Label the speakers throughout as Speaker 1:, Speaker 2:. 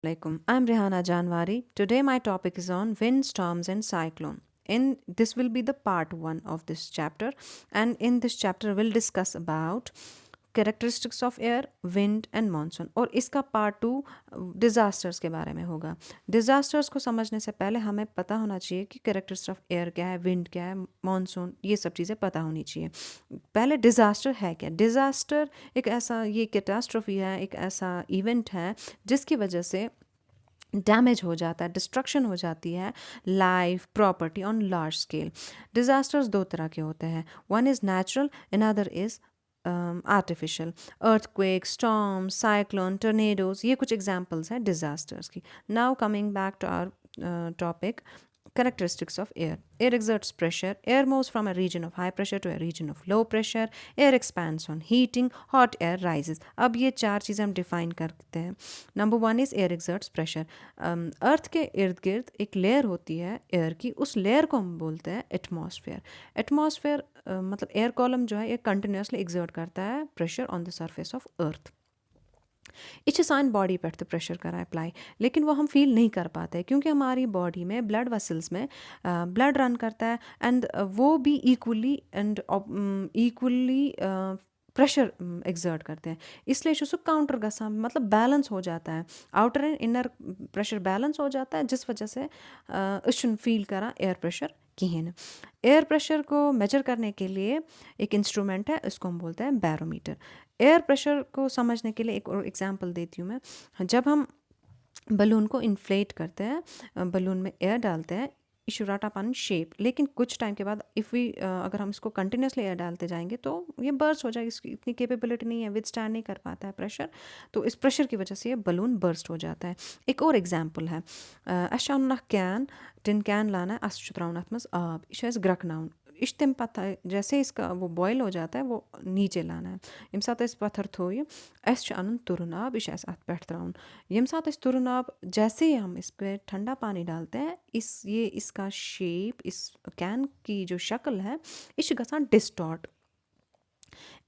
Speaker 1: Alaikum. I'm Rehana Janwari. Today my topic is on wind, storms and cyclone. In this will be the part 1 of this chapter, and in this chapter we'll discuss about characteristics of air, wind and monsoon, और इसका part 2 disasters के बारे में होगा. Disasters को समझने से पहले हमें पता होना चाहिए कि कैरेक्टरिस्टिक्स ऑफ एयर क्या है, विंड क्या है, मॉनसून, ये सब चीज़ें पता होनी चाहिए. पहले डिज़ास्टर है क्या? डिज़ास्टर एक ऐसा ये कैटास्ट्रोफी है, एक ऐसा इवेंट है जिसकी वजह से डैमेज हो जाता है, डिस्ट्रक्शन हो जाती है life property on large scale. Disasters दो तरह के होते हैं, one is natural, another is artificial. Earthquake, storm, cyclone, tornadoes, ये कुछ एग्जांपल्स हैं डिज़ास्टर्स की. Now coming back to our topic, characteristics of air. Air exerts pressure. Air moves from a region of high pressure to a region of low pressure. Air expands on heating. Hot air rises. अब ये चार चीज़ें हम define करते हैं. Number 1 is air exerts pressure. Earth के इर्द गिर्द एक लेयर होती है एयर की, उस लेयर को हम बोलते हैं एटमॉस्फेयर. एटमॉस्फेयर मतलब एयर कॉलम जो है ये कंटिन्यूसली एक्सर्ट करता है pressure on the surface of earth. ये छ सान बॉडी पे तो प्रेशर करा अप्लाई, लेकिन वो हम फील नहीं कर पाते क्योंकि हमारी बॉडी में ब्लड वेसल्स में ब्लड रन करता है, एंड वो भी इक्वली प्रेशर एक्सर्ट करते हैं. इसलिए सु काउंटर गसा मतलब बैलेंस हो जाता है, outer and inner pressure balance हो जाता है, जिस वजह से फील करा एयर प्रेशर कहें. एयर प्रेशर को मेजर करने के लिए एक इंस्ट्रूमेंट है, इसको हम बोलते हैं बैरोमीटर. एयर प्रेशर को समझने के लिए एक और एग्जांपल देती हूँ मैं. जब हम बलून को इन्फ्लेट करते हैं, बलून में एयर डालते हैं, इशुराटा पान शेप, लेकिन कुछ टाइम के बाद अगर हम इसको कंटिन्यूसली एयर डालते जाएंगे तो ये बर्स्ट हो जाएगी. इसकी इतनी कैपेबिलिटी नहीं है, विदस्टैंड नहीं कर पाता है प्रेशर, तो इस प्रेशर की वजह से ये बलून बर्स्ट हो जाता है. एक और एग्जांपल है, अशान कैन टिन कैन लाना है, अस त्राउन अथ मज आब, यह ग्रकनाउन, इस तम पता जैसे इसका वो बॉयल हो जाता है वो नीचे लाना है. यम सात पत्थर थोय अस अन तुरन आब, यह अत पे त्राउन. यम सात तुरन आब, जैसे ही हम इस पर ठंडा पानी डालते हैं, इसका शेप, इस कैन की जो शक्ल है, यह गसान डिस्टॉर्ट.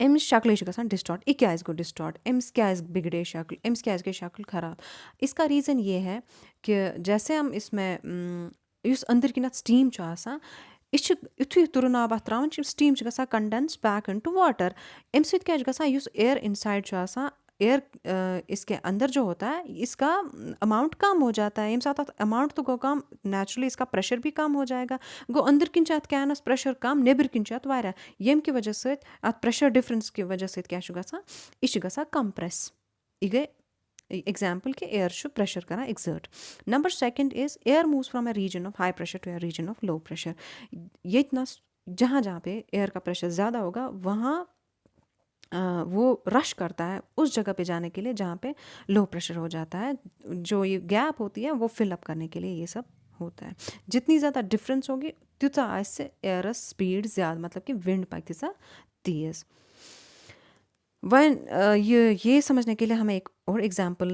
Speaker 1: अम्स शक्ल गसान डिस्टॉर्ट. यह क्या गो डिस्टॉर्ट, अम्स क्या बिगड़े शक्ल, अम्स क्या गई शक्ल खराब. इसका रीज़न ये है कि जैसे हम इसमें उस अंदर किन स्टीम यह युथु तुरन आब अत त्रावन, स्टीम गसा कंडेंस बैक इनटू वाटर. अम्स सत क्या गसान, एयर इनसाइड एयर इसके अंदर जो होता है, इसका अमाउंट कम हो जाता है. यम साथ अमाउंट तो गो कम, नेचुरली इसका प्रेशर भी कम हो जाएगा. गो अंदर किन कैनस प्रेशर कम, नेबर किन वारिया, यम की वजह से प्रेशर डिफरेंस की वजह से क्या गसान, यह गसान कंप्रेस. यह गई एग्जाम्पल कि एयर प्रेशर करा exert. Number 2 is air moves from a region of high pressure to a region of low pressure. ये इतना जहाँ जहाँ पे एयर का प्रेशर ज़्यादा होगा वहाँ वो रश करता है उस जगह पे जाने के लिए जहाँ पे लो प्रेशर हो जाता है. जो ये गैप होती है वो फिल अप करने के लिए ये सब होता है. जितनी ज़्यादा डिफरेंस होगी त्यूचा इससे एयर स्पीड ज़्यादा, मतलब कि विंड पाक तीसा तेज़. वन ये समझने के लिए हमें एक और एग्जांपल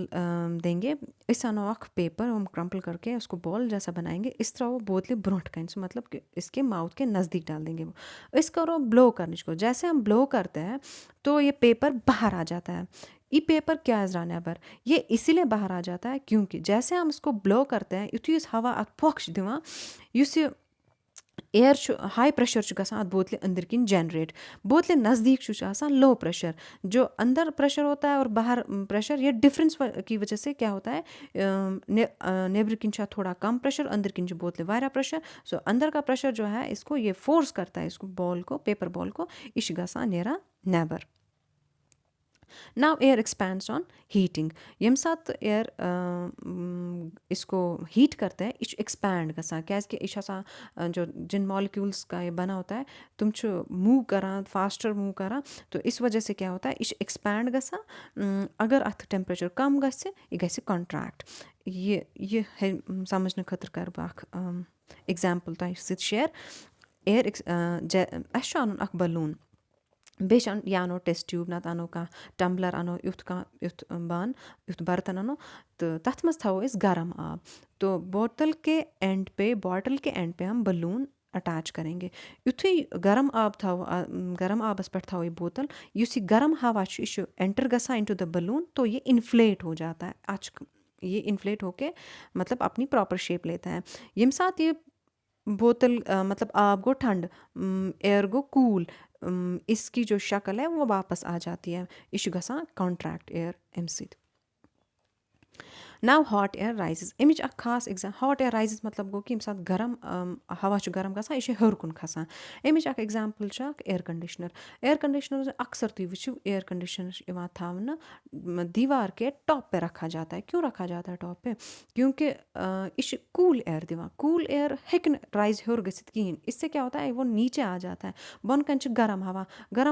Speaker 1: देंगे. इस अनोख पेपर हम क्रम्पल करके उसको बॉल जैसा बनाएंगे, इस तरह वो बोतले ब्रोंट का मतलब कि इसके माउथ के नज़दीक डाल देंगे. वो इसको और ब्लो करने को, जैसे हम ब्लो करते हैं तो ये पेपर बाहर आ जाता है. ये पेपर क्या है पर ये इसीलिए बाहर आ जाता है क्योंकि जैसे हम इसको ब्लो करते हैं युथु इस हवा अत पोक्ष दिवान, युस ये एयर हाई प्रेशर गसान अत बोतले अंदर किन जनरेट. बोतले नज़दीक लो प्रेशर. जो अंदर प्रेशर होता है और बाहर प्रेशर, ये डिफरेंस की वजह से क्या होता है, नेबर किन थोड़ा कम प्रेशर, अंदर किन बोतले वारा प्रेशर. सो अंदर का प्रेशर जो है इसको ये फोर्स करता है, इसको बॉल को, पेपर बॉल को, इश गसान नेरा नेबर. Now air expands on heating. यम साथ एयर इसको हीट करते हैं, इस एक्सपैंड गसा क्या जो जिन मॉलिक्यूल्स का ये बना होता है, तुम मूव करा, फास्टर मूव करा, तो इस वजह से क्या होता है, इस एक्सपैंड गसा. अगर अथ टेम्परेचर कम गसे यह गसे कॉन्ट्रैक्ट. ये है समझने खतर कर बाख एग्जाम्पल तह शेयर. एयर अस अन बलून, बेश या अनो टेस्ट ट्यूब ना अनो का टम्बलर अनो युथ बान युथ बर्तन अनो, तो तथ मज थो गर्म आब. तो बॉटल के एंड पे हम बलून अटैच करेंगे. युथु गर्म गर्म आबस पे थो बोतल, इस गर्म हवा एंटर गसा इनटू द बलून, तो ये इन्फ्लेट हो जाता है. ये इन्फ्लेट होके मतलब अपनी प्रॉपर शेप लेता है। यम साथ ये बोतल मतलब आब गो ठंड, एयर गो कूल, इसकी जो शक्ल है वो वापस आ जाती है। यह छ गसान कॉन्ट्रैक्ट एयर अमि सत। नाउ हॉट एयर राइजेस अमिच अ खास एग्जाम, हॉट एयर राइजेस मतलब गो कि यम साथ गरम हवा छ गरम गसान, यह हेर कुन खसान। अमिच अ एग्जाम्पल छ एयर कंडीशनर। एयर कंडीशनर अक्सर तुम वो एयर कंडीशनर थवन दीवार के टॉप पे रखा जाता है। क्यों रखा जाता है टॉप पे? क्योंकि यह कूल एयर दिवान, कूल एयर हेक राइज हेर गसित कहें। इससे क्या होता है वो नीचे आ जाता है। बन कन गर्म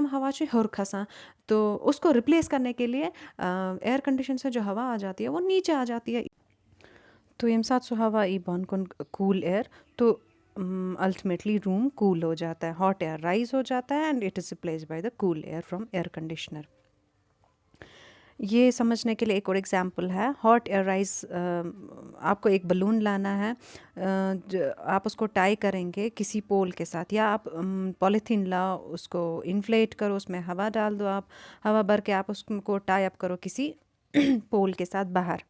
Speaker 1: हवा हेर खसान, तो उसको रिप्लेस करने के लिए एयर कंडीशन से जो हवा आ जाती है वो नीचे आ जाती है। तो यम साथ सो हवा ई बन कन कूल एयर, तो अल्टीमेटली रूम कूल हो जाता है, हॉट एयर राइज हो जाता है and it is replaced by the cool air from air conditioner. ये समझने के लिए एक और एग्जांपल है हॉट एयर राइज। आपको एक बलून लाना है, आप उसको टाई करेंगे किसी पोल के साथ, या आप पॉलीथीन लाओ, उसको इन्फ्लेट करो, उसमें हवा डाल दो, आप हवा भर के आप उसको टाई अप करो किसी पोल के साथ बाहर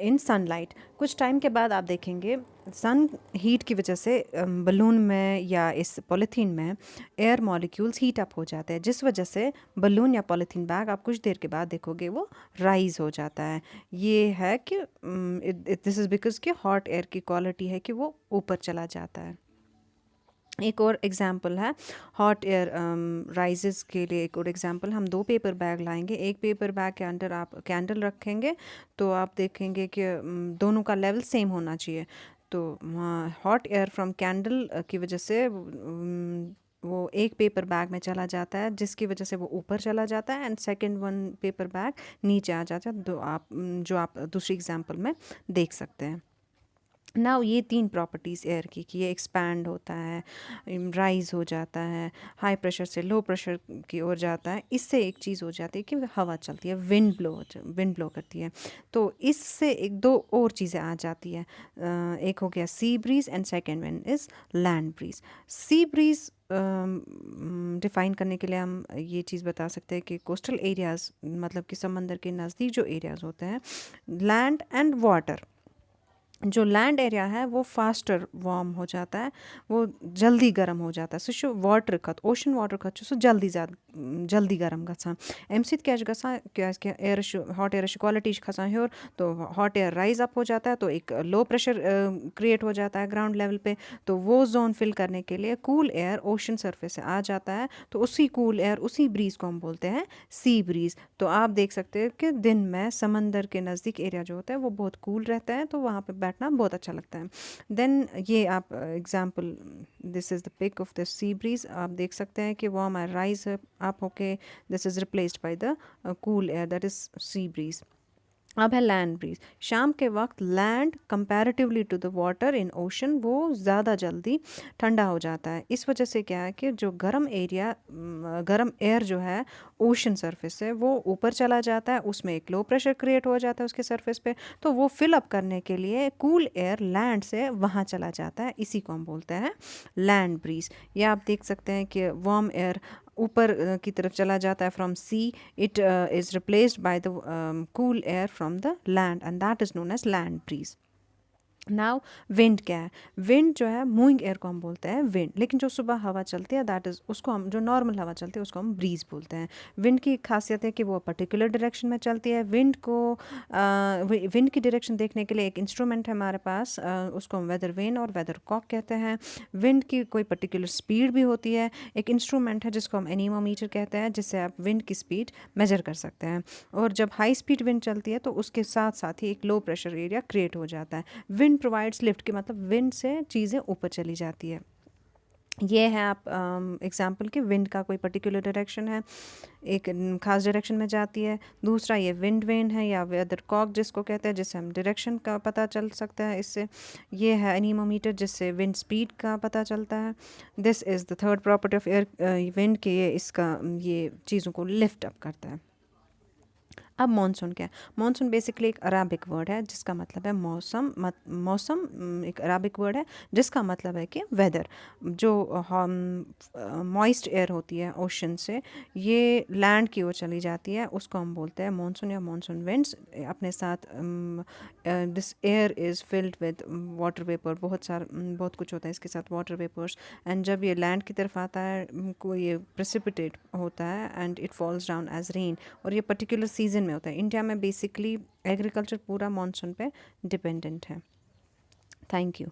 Speaker 1: इन सनलाइट। कुछ टाइम के बाद आप देखेंगे सन हीट की वजह से बलून में या इस पॉलीथीन में एयर मॉलिक्यूल्स हीट अप हो जाते हैं, जिस वजह से बलून या पॉलीथीन बैग आप कुछ देर के बाद देखोगे वो राइज हो जाता है। ये है कि दिस इज़ बिकॉज कि हॉट एयर की क्वालिटी है कि वो ऊपर चला जाता है। एक और एग्जाम्पल है हॉट एयर राइजेस के लिए। एक और एग्जाम्पल, हम दो पेपर बैग लाएंगे, एक पेपर बैग के अंदर आप कैंडल रखेंगे, तो आप देखेंगे कि दोनों का लेवल सेम होना चाहिए। तो हॉट एयर फ्रॉम कैंडल की वजह से वो एक पेपर बैग में चला जाता है, जिसकी वजह से वो ऊपर चला जाता है, and second one paper bag नीचे आ जाता है, जो आप दूसरी एग्जाम्पल में देख सकते हैं। नाउ ये तीन प्रॉपर्टीज़ एयर की कि ये एक्सपैंड होता है, राइज हो जाता है, हाई प्रेशर से लो प्रेशर की ओर जाता है। इससे एक चीज़ हो जाती है कि हवा चलती है, विंड ब्लो करती है। तो इससे एक दो और चीज़ें आ जाती है, एक हो गया sea breeze and second one is land breeze. Sea breeze define करने के लिए हम ये चीज़ बता सकते हैं कि कोस्टल एरियाज़ मतलब कि समंदर के नज़दीक जो एरियाज़ होते हैं, लैंड एंड वाटर, जो लैंड एरिया है वो फास्टर वार्म हो जाता है, वो जल्दी गर्म हो जाता है। सो वाटर खत ओशन वाटर खत सो जल्दी गर्म गसान। अमि सत क्या गसान कि एयर हॉट एयर क्वालिटी खसान हेर, तो हॉट एयर राइज अप हो जाता है, तो एक लो प्रेशर क्रिएट हो जाता है ग्राउंड लेवल पे। तो वो जोन फिल करने के लिए कूल एयर ओशन सरफेस से आ जाता है, तो उसी कूल एयर उसी ब्रीज को हम बोलते हैं सी ब्रीज। तो आप देख सकते हैं कि दिन में समंदर के नज़दीक एरिया जो होता है वो बहुत कूल रहता है, तो वहाँ पे बैठना बहुत अच्छा लगता है। देन ये आप example, this is the pic of the sea breeze. आप देख सकते हैं कि वार्म एयर राइज अप होके this is replaced by the cool air, that is sea breeze. अब है लैंड ब्रीज। शाम के वक्त land comparatively to the water in ocean वो ज़्यादा जल्दी ठंडा हो जाता है। इस वजह से क्या है कि जो गर्म एयर जो है ओशन सरफेस से वो ऊपर चला जाता है, उसमें एक लो प्रेशर क्रिएट हो जाता है उसके सरफेस पे, तो वो फिल अप करने के लिए कूल एयर लैंड से वहाँ चला जाता है। इसी को हम बोलते हैं लैंड ब्रीज। या आप देख सकते हैं कि वार्म एयर ऊपर की तरफ चला जाता है from sea, it is replaced by the cool air from the land, and that is known as land breeze. Now wind क्या है? विंड जो है मूविंग एयर को हम बोलते हैं विंड, लेकिन जो सुबह हवा चलती है दैट इज़ उसको हम, जो नॉर्मल हवा चलती है उसको हम ब्रीज बोलते हैं। विंड की खासियत है कि वो पर्टिकुलर डायरेक्शन में चलती है। विंड की डायरेक्शन देखने के लिए एक इंस्ट्रूमेंट है हमारे पास, उसको हम वेदर वेन और वेदर कॉक कहते हैं। विंड की कोई पर्टिकुलर स्पीड भी होती है। एक इंस्ट्रूमेंट है जिसको हम एनीमोमीटर कहते हैं, जिससे आप विंड की स्पीड मेजर कर सकते हैं। और जब हाई स्पीड विंड चलती है तो उसके साथ साथ ही एक लो प्रेशर एरिया क्रिएट हो जाता है। विंड प्रोवाइड्स लिफ्ट, के मतलब विंड से चीज़ें ऊपर चली जाती है। ये है आप एग्जाम्पल कि विंड का कोई पर्टिकुलर डायरेक्शन है, एक खास डायरेक्शन में जाती है। दूसरा ये विंड वेन है या वेदर कॉक जिसको कहते हैं, जिससे हम डायरेक्शन का पता चल सकता है इससे। ये है एनीमोमीटर जिससे विंड स्पीड का पता चलता है। This is the third property of air wind के, ये चीज़ों को लिफ्ट अप करता है। अब मॉनसून क्या है? मॉनसून बेसिकली एक अराबिक वर्ड है जिसका मतलब है मौसम। मौसम एक अराबिक वर्ड है जिसका मतलब है कि वेदर। जो मॉइस्ट एयर होती है ओशन से, ये लैंड की ओर चली जाती है, उसको हम बोलते हैं मॉनसून या मॉनसून विंड्स। अपने साथ this air is filled with water vapour, बहुत कुछ होता है इसके साथ, वाटर वेपर्स। एंड जब ये लैंड की तरफ आता है को ये प्रेसिपिटेट होता है and it falls down as rain. और ये पर्टिकुलर सीजन में होता है। इंडिया में बेसिकली एग्रीकल्चर पूरा मानसून पे डिपेंडेंट है। Thank you.